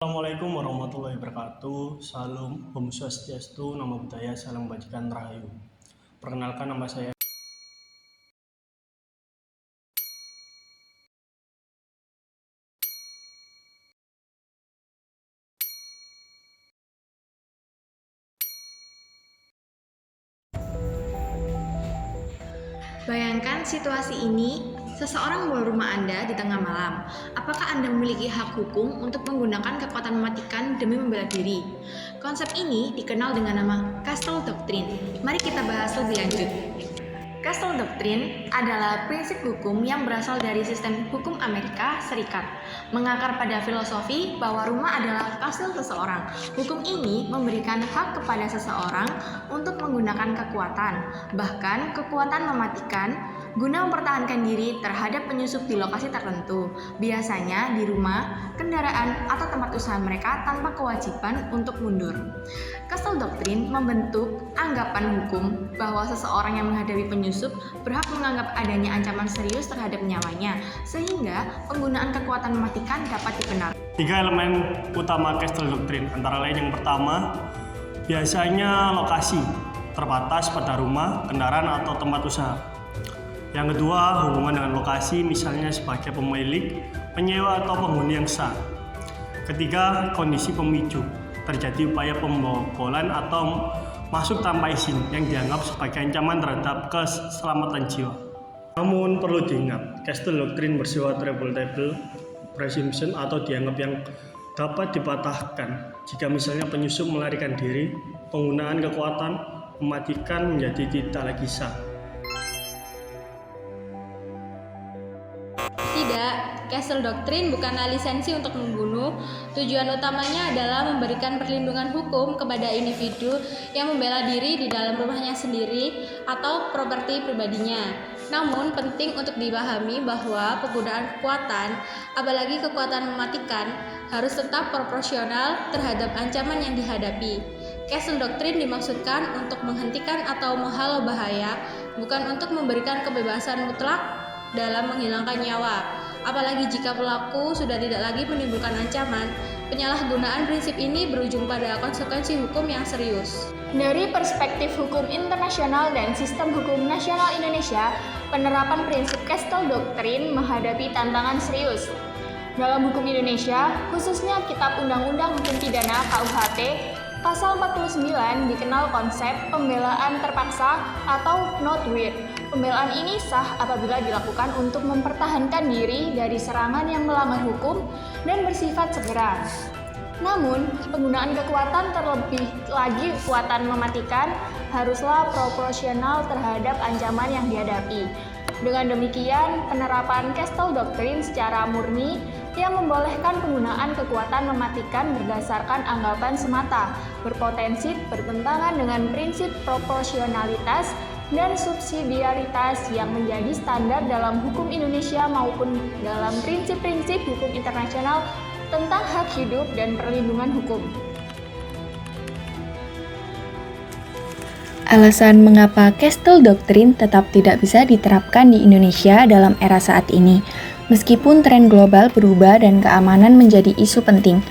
Assalamualaikum warahmatullahi wabarakatuh. Salam Om Swastiastu, Namo Buddhaya, Salam Kebajikan Rahayu. Perkenalkan, nama saya. Bayangkan situasi ini, seseorang membawa rumah Anda di tengah malam. Apakah Anda memiliki hak hukum untuk menggunakan kekuatan mematikan demi membela diri? Konsep ini dikenal dengan nama Castle Doctrine. Mari kita bahas lebih lanjut. Castle Doctrine adalah prinsip hukum yang berasal dari sistem hukum Amerika Serikat, mengakar pada filosofi bahwa rumah adalah kastil seseorang. Hukum ini memberikan hak kepada seseorang untuk menggunakan kekuatan, bahkan kekuatan mematikan, guna mempertahankan diri terhadap penyusup di lokasi tertentu, biasanya di rumah, kendaraan, atau tempat usaha mereka tanpa kewajiban untuk mundur. Castle Doctrine membentuk anggapan hukum bahwa seseorang yang menghadapi penyusup berhak menganggap adanya ancaman serius terhadap nyawanya, sehingga penggunaan kekuatan mematikan dapat dibenarkan. 3 elemen utama Castle Doctrine, antara lain yang pertama, biasanya lokasi, terbatas pada rumah, kendaraan, atau tempat usaha. Yang kedua, hubungan dengan lokasi, misalnya sebagai pemilik, penyewa, atau penghuni yang sah. Ketiga, kondisi pemicu, terjadi upaya pembobolan atau masuk tanpa izin yang dianggap sebagai ancaman terhadap keselamatan jiwa. Namun perlu diingat, Castle Doctrine bersifat rebuttable presumption atau dianggap yang dapat dipatahkan jika misalnya penyusup melarikan diri, penggunaan kekuatan mematikan menjadi tidak lagi sah. Tidak, Castle Doctrine bukanlah lisensi untuk membunuh. Tujuan utamanya adalah memberikan perlindungan hukum kepada individu yang membela diri di dalam rumahnya sendiri atau properti pribadinya. Namun penting untuk dipahami bahwa penggunaan kekuatan, apalagi kekuatan mematikan, harus tetap proporsional terhadap ancaman yang dihadapi. Castle Doctrine dimaksudkan untuk menghentikan atau menghalau bahaya, bukan untuk memberikan kebebasan mutlak dalam menghilangkan nyawa. Apalagi jika pelaku sudah tidak lagi menimbulkan ancaman, penyalahgunaan prinsip ini berujung pada konsekuensi hukum yang serius. Dari perspektif hukum internasional dan sistem hukum nasional Indonesia, penerapan prinsip Castle Doctrine menghadapi tantangan serius. Dalam hukum Indonesia, khususnya Kitab Undang-Undang Hukum Pidana KUHP, Pasal 49 dikenal konsep pembelaan terpaksa atau not with. Pembelaan ini sah apabila dilakukan untuk mempertahankan diri dari serangan yang melanggar hukum dan bersifat segera. Namun, penggunaan kekuatan terlebih lagi kekuatan mematikan haruslah proporsional terhadap ancaman yang dihadapi. Dengan demikian, penerapan Castle Doctrine secara murni yang membolehkan penggunaan kekuatan mematikan berdasarkan anggapan semata, berpotensi bertentangan dengan prinsip proporsionalitas dan subsidiaritas yang menjadi standar dalam hukum Indonesia maupun dalam prinsip-prinsip hukum internasional tentang hak hidup dan perlindungan hukum. Alasan mengapa Castle Doctrine tetap tidak bisa diterapkan di Indonesia dalam era saat ini, meskipun tren global berubah dan keamanan menjadi isu penting,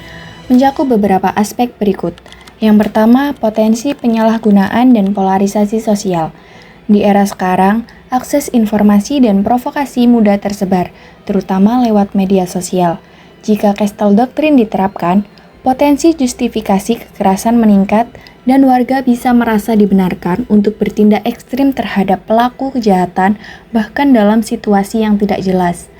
mencakup beberapa aspek berikut. Yang pertama, potensi penyalahgunaan dan polarisasi sosial. Di era sekarang, akses informasi dan provokasi mudah tersebar, terutama lewat media sosial. Jika Castle Doctrine diterapkan, potensi justifikasi kekerasan meningkat dan warga bisa merasa dibenarkan untuk bertindak ekstrim terhadap pelaku kejahatan bahkan dalam situasi yang tidak jelas.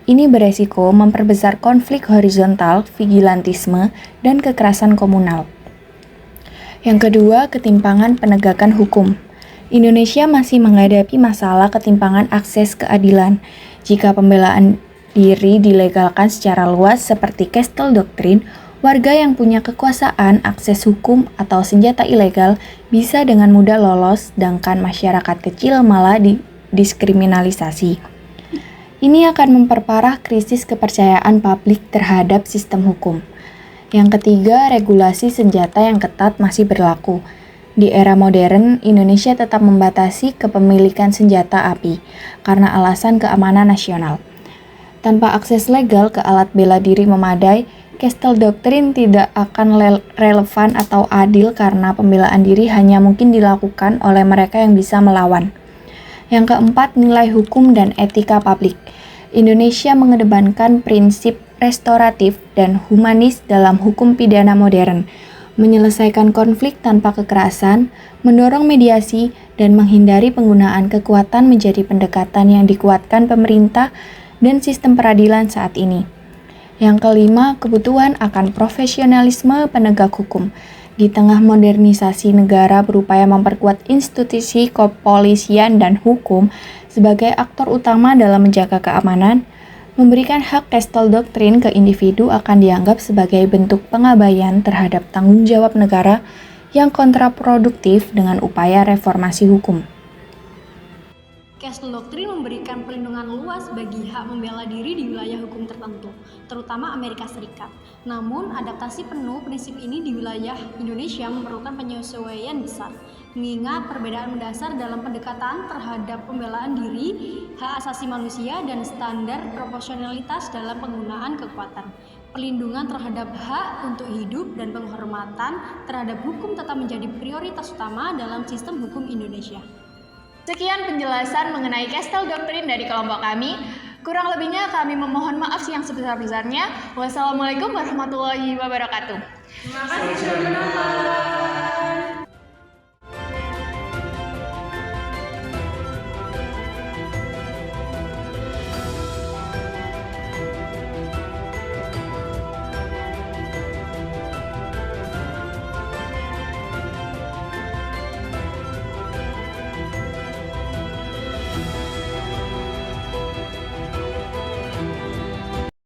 Ini beresiko memperbesar konflik horizontal, vigilantisme, dan kekerasan komunal. Yang kedua, ketimpangan penegakan hukum. Indonesia masih menghadapi masalah ketimpangan akses keadilan. Jika pembelaan diri dilegalkan secara luas seperti Castle Doctrine, warga yang punya kekuasaan, akses hukum, atau senjata ilegal bisa dengan mudah lolos, sedangkan masyarakat kecil malah didiskriminalisasi. Ini akan memperparah krisis kepercayaan publik terhadap sistem hukum. Yang ketiga, regulasi senjata yang ketat masih berlaku. Di era modern, Indonesia tetap membatasi kepemilikan senjata api karena alasan keamanan nasional. Tanpa akses legal ke alat bela diri memadai, Castle Doctrine tidak akan relevan atau adil karena pembelaan diri hanya mungkin dilakukan oleh mereka yang bisa melawan. Yang keempat, nilai hukum dan etika publik. Indonesia mengedepankan prinsip restoratif dan humanis dalam hukum pidana modern, menyelesaikan konflik tanpa kekerasan, mendorong mediasi, dan menghindari penggunaan kekuatan menjadi pendekatan yang dikuatkan pemerintah dan sistem peradilan saat ini. Yang kelima, kebutuhan akan profesionalisme penegak hukum. Di tengah modernisasi negara berupaya memperkuat institusi kepolisian dan hukum sebagai aktor utama dalam menjaga keamanan, memberikan hak Castle Doctrine ke individu akan dianggap sebagai bentuk pengabaian terhadap tanggung jawab negara yang kontraproduktif dengan upaya reformasi hukum. Castle Doctrine memberikan perlindungan luas bagi hak membela diri di wilayah hukum tertentu, terutama Amerika Serikat. Namun, adaptasi penuh prinsip ini di wilayah Indonesia memerlukan penyesuaian besar, mengingat perbedaan mendasar dalam pendekatan terhadap pembelaan diri, hak asasi manusia, dan standar proporsionalitas dalam penggunaan kekuatan. Perlindungan terhadap hak untuk hidup dan penghormatan terhadap hukum tetap menjadi prioritas utama dalam sistem hukum Indonesia. Sekian penjelasan mengenai Castle Doctrine dari kelompok kami. Kurang lebihnya kami memohon maaf yang sebesar-besarnya. Wassalamualaikum warahmatullahi wabarakatuh. Terima kasih sudah menonton.